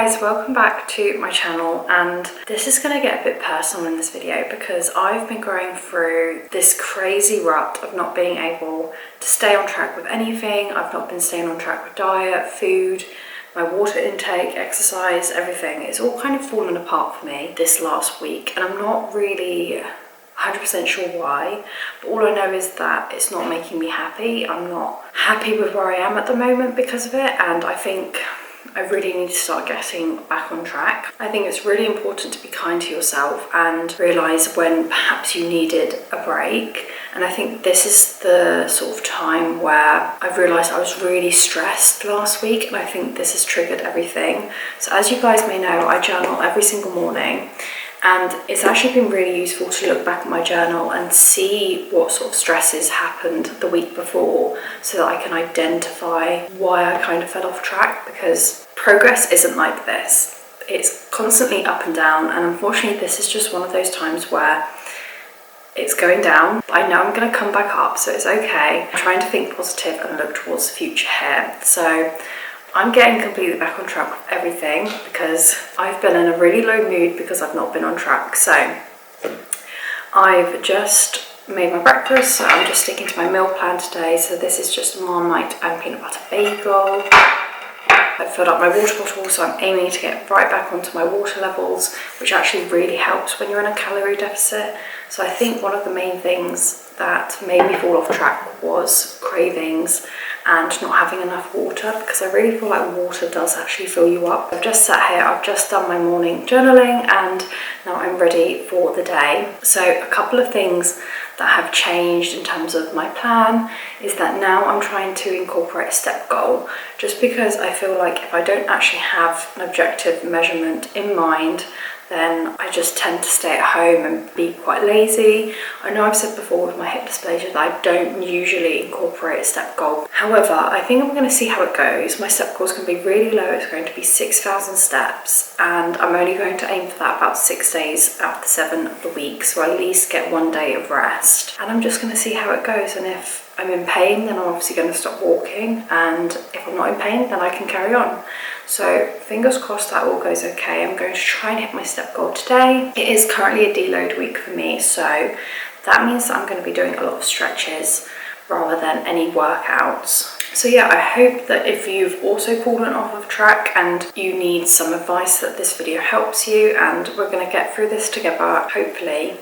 guys, welcome back to my channel, and this is going to get a bit personal in this video because I've been going through this crazy rut of not being able to stay on track with anything. I've not been staying on track with diet, food, my water intake, exercise, everything. It's all kind of fallen apart for me this last week, and I'm not really 100% sure why, but all I know is that it's not making me happy. I'm not happy with where I am at the moment because of it, and I think I really need to start getting back on track. I think it's really important to be kind to yourself and realise when perhaps you needed a break. And I think this is the sort of time where I've realised I was really stressed last week, and I think this has triggered everything. So as you guys may know, I journal every single morning, and it's actually been really useful to look back at my journal and see what sort of stresses happened the week before so that I can identify why I kind of fell off track, because progress isn't like this. It's constantly up and down, and unfortunately this is just one of those times where it's going down. I know I'm going to come back up, so it's okay. I'm trying to think positive and look towards the future here. So I'm getting completely back on track with everything because I've been in a really low mood because I've not been on track. So I've just made my breakfast, so I'm just sticking to my meal plan today. So this is just Marmite and peanut butter bagel. I've filled up my water bottle, so I'm aiming to get right back onto my water levels, which actually really helps when you're in a calorie deficit. So I think one of the main things that made me fall off track was cravings and not having enough water, because I really feel like water does actually fill you up. I've just sat here, I've just done my morning journaling, and now I'm ready for the day. So a couple of things that have changed in terms of my plan is that now I'm trying to incorporate a step goal, just because I feel like if I don't actually have an objective measurement in mind, then I just tend to stay at home and be quite lazy. I know I've said before with my hip dysplasia that I don't usually incorporate a step goal. However, I think I'm going to see how it goes. My step goal is going to be really low. It's going to be 6,000 steps, and I'm only going to aim for that about 6 days out of the 7 of the week, so I at least get 1 day of rest. And I'm just going to see how it goes, and if I'm in pain, then I'm obviously going to stop walking, and if I'm not in pain, then I can carry on. So fingers crossed that all goes okay. I'm going to try and hit my step goal today. It is currently a deload week for me, so that means that I'm going to be doing a lot of stretches rather than any workouts. So yeah, I hope that if you've also fallen off of track and you need some advice, that this video helps you, and we're going to get through this together, hopefully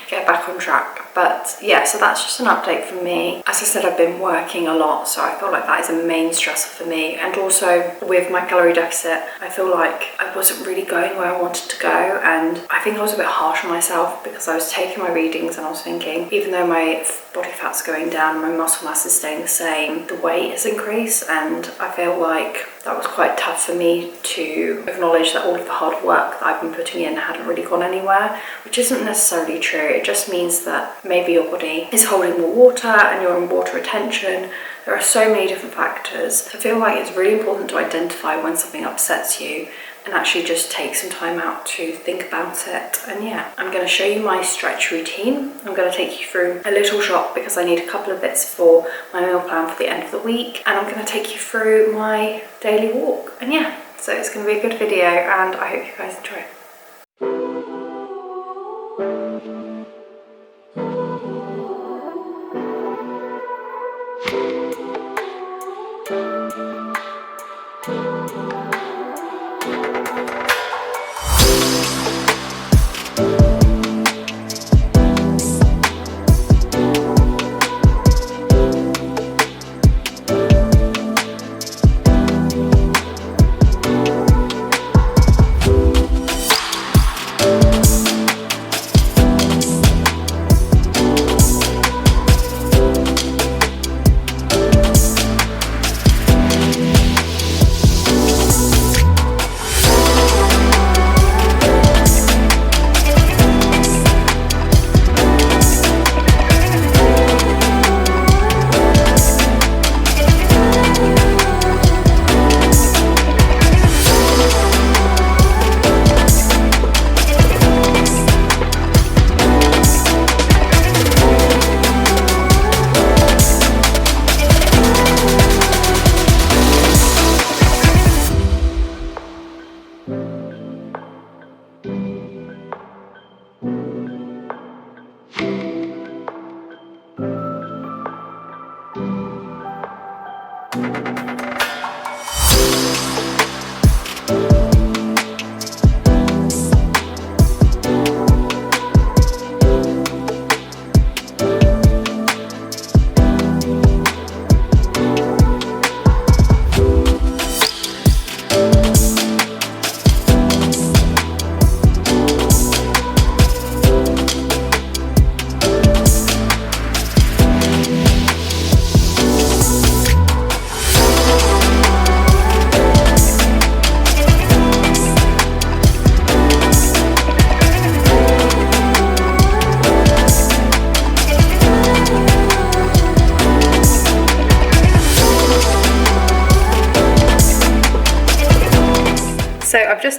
get back on track. But yeah, so that's just an update from me. As I said, I've been working a lot, so I feel like that is a main stressor for me. And also with my calorie deficit, I feel like I wasn't really going where I wanted to go, and I think I was a bit harsh on myself because I was taking my readings and I was thinking, even though my body fat's going down, my muscle mass is staying the same, the weight has increased, and I feel like that was quite tough for me to acknowledge that all of the hard work that I've been putting in hadn't really gone anywhere, which isn't necessarily true. It just means that maybe your body is holding more water and you're in water retention. There are so many different factors. So I feel like it's really important to identify when something upsets you and actually just take some time out to think about it. And yeah, I'm going to show you my stretch routine. I'm going to take you through a little shot because I need a couple of bits for my meal plan for the end of the week, and I'm going to take you through my daily walk. And yeah, so it's going to be a good video, and I hope you guys enjoy it.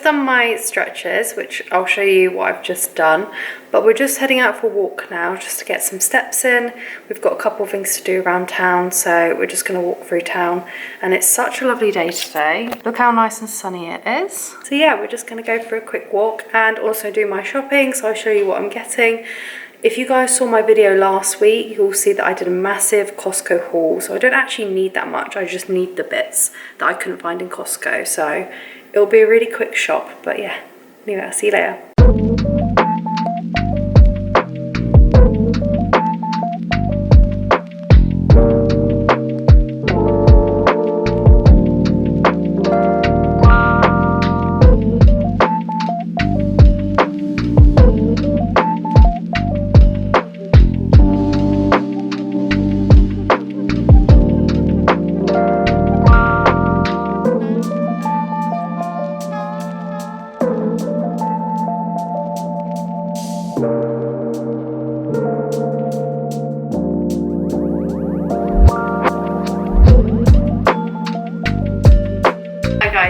done my stretches, which I'll show you what I've just done, but we're just heading out for a walk now just to get some steps in. We've got a couple of things to do around town, so we're just going to walk through town, and it's such a lovely day today. Look how nice and sunny it is. So yeah, we're just going to go for a quick walk and also do my shopping, so I'll show you what I'm getting. If you guys saw my video last week, you'll see that I did a massive Costco haul. So I don't actually need that much, I just need the bits that I couldn't find in Costco. So it'll be a really quick shop, but yeah, anyway, I'll see you later.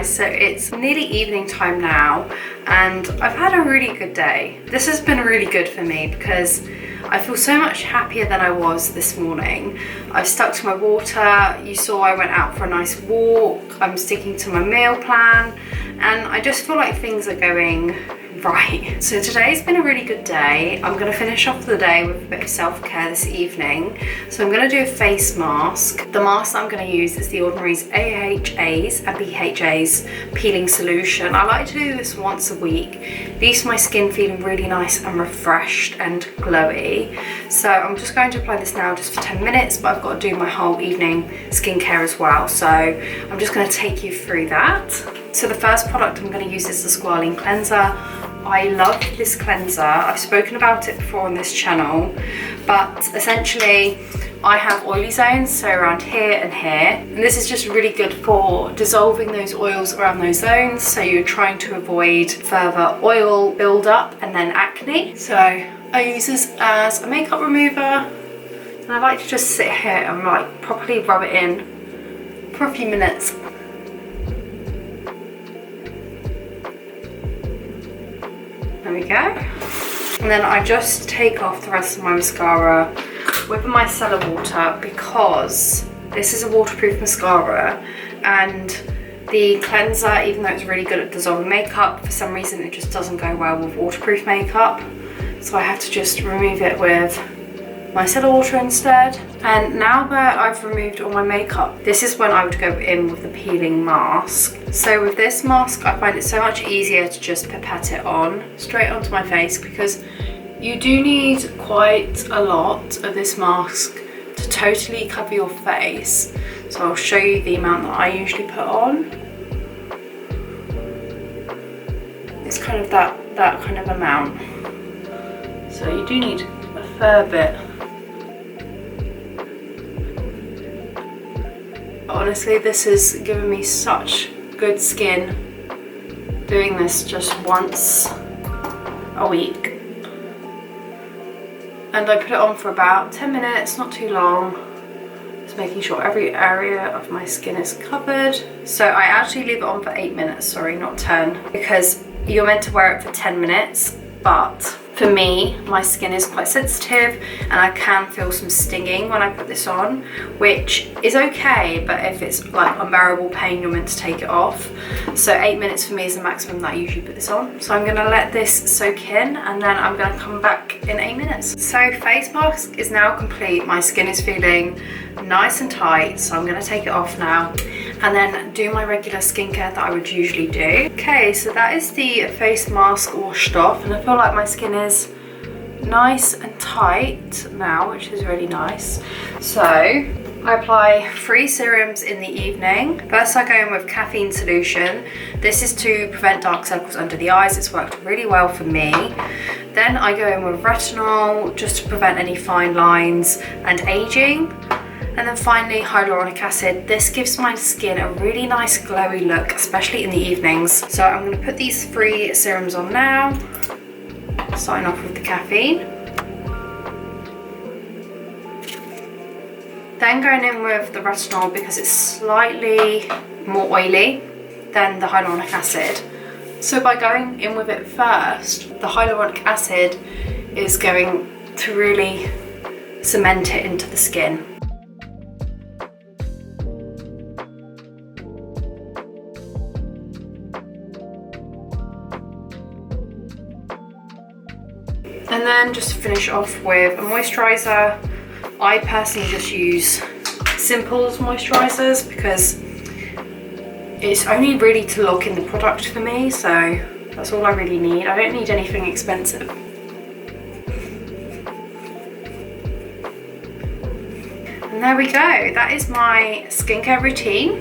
So it's nearly evening time now and I've had a really good day. This has been really good for me because I feel so much happier than I was this morning. I've stuck to my water. You saw I went out for a nice walk. I'm sticking to my meal plan and I just feel like things are going right. So today's been a really good day. I'm going to finish off the day with a bit of self-care this evening. So I'm going to do a face mask. The mask that I'm going to use is the Ordinary's AHA's and BHA's peeling solution. I like to do this once a week. Leaves my skin feeling really nice and refreshed and glowy. So I'm just going to apply this now just for 10 minutes, but I've got to do my whole evening skincare as well. So I'm just going to take you through that. So the first product I'm going to use is the Squalene Cleanser. I love this cleanser. I've spoken about it before on this channel, but essentially I have oily zones, so around here and here. And this is just really good for dissolving those oils around those zones, so you're trying to avoid further oil buildup and then acne. So I use this as a makeup remover, and I like to just sit here and like properly rub it in for a few minutes. There we go. And then I just take off the rest of my mascara with my micellar water because this is a waterproof mascara, and the cleanser, even though it's really good at dissolving makeup, for some reason it just doesn't go well with waterproof makeup. So I have to just remove it with micellar water instead. And now that I've removed all my makeup, this is when I would go in with the peeling mask. So with this mask, I find it so much easier to just pipette it on straight onto my face, because you do need quite a lot of this mask to totally cover your face. So I'll show you the amount that I usually put on. It's kind of that kind of amount. So you do need a fair bit. Honestly, this has given me such good skin doing this just once a week. And I put it on for about 10 minutes, not too long. Just making sure every area of my skin is covered. So I actually leave it on for 8 minutes, sorry, not 10, because you're meant to wear it for 10 minutes, but for me, my skin is quite sensitive and I can feel some stinging when I put this on, which is okay, but if it's like unbearable pain, you're meant to take it off. So 8 minutes for me is the maximum that I usually put this on. So I'm gonna let this soak in and then I'm gonna come back in 8 minutes. So face mask is now complete. My skin is feeling nice and tight, so I'm gonna take it off now and then do my regular skincare that I would usually do. Okay, so that is the face mask washed off, and I feel like my skin is nice and tight now, which is really nice. So I apply 3 serums in the evening. First I go in with caffeine solution. This is to prevent dark circles under the eyes. It's worked really well for me. Then I go in with retinol just to prevent any fine lines and aging. And then finally, hyaluronic acid. This gives my skin a really nice glowy look, especially in the evenings. So I'm gonna put these 3 serums on now, starting off with the caffeine. Then going in with the retinol because it's slightly more oily than the hyaluronic acid. So by going in with it first, the hyaluronic acid is going to really cement it into the skin. And then just to finish off with a moisturiser, I personally just use Simple's moisturisers because it's only really to lock in the product for me, so that's all I really need. I don't need anything expensive. And there we go, that is my skincare routine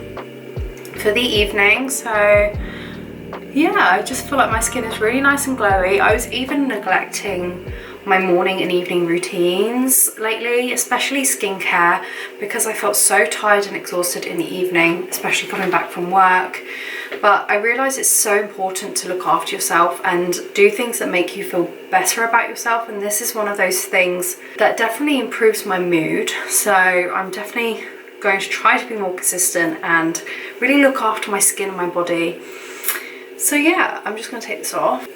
for the evening. So yeah, I just feel like my skin is really nice and glowy. I was even neglecting my morning and evening routines lately, especially skincare, because I felt so tired and exhausted in the evening, especially coming back from work. But I realised it's so important to look after yourself and do things that make you feel better about yourself, and this is one of those things that definitely improves my mood. So I'm definitely going to try to be more consistent and really look after my skin and my body. So yeah, I'm just going to take this off.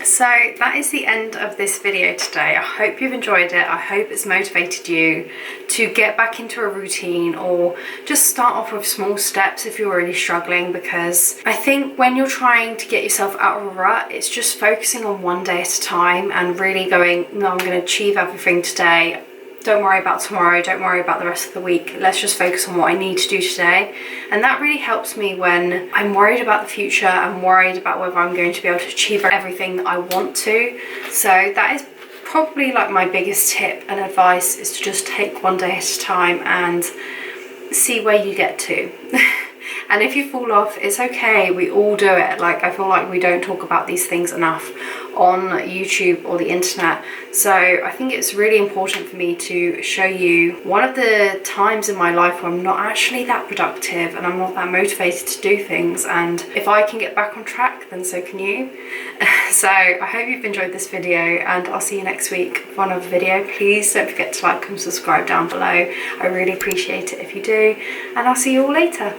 So that is the end of this video today. I hope you've enjoyed it. I hope it's motivated you to get back into a routine, or just start off with small steps if you're really struggling, because I think when you're trying to get yourself out of a rut, it's just focusing on one day at a time and really going, no, I'm going to achieve everything today. Don't worry about tomorrow, don't worry about the rest of the week. Let's just focus on what I need to do today. And that really helps me when I'm worried about the future. I'm worried about whether I'm going to be able to achieve everything that I want to. So that is probably like my biggest tip and advice, is to just take one day at a time and see where you get to. And if you fall off, it's okay, we all do it. Like, I feel like we don't talk about these things enough on YouTube or the internet. So I think it's really important for me to show you one of the times in my life where I'm not actually that productive and I'm not that motivated to do things, and if I can get back on track, then so can you. So I hope you've enjoyed this video, and I'll see you next week for another video. Please don't forget to like and subscribe down below. I really appreciate it if you do, and I'll see you all later.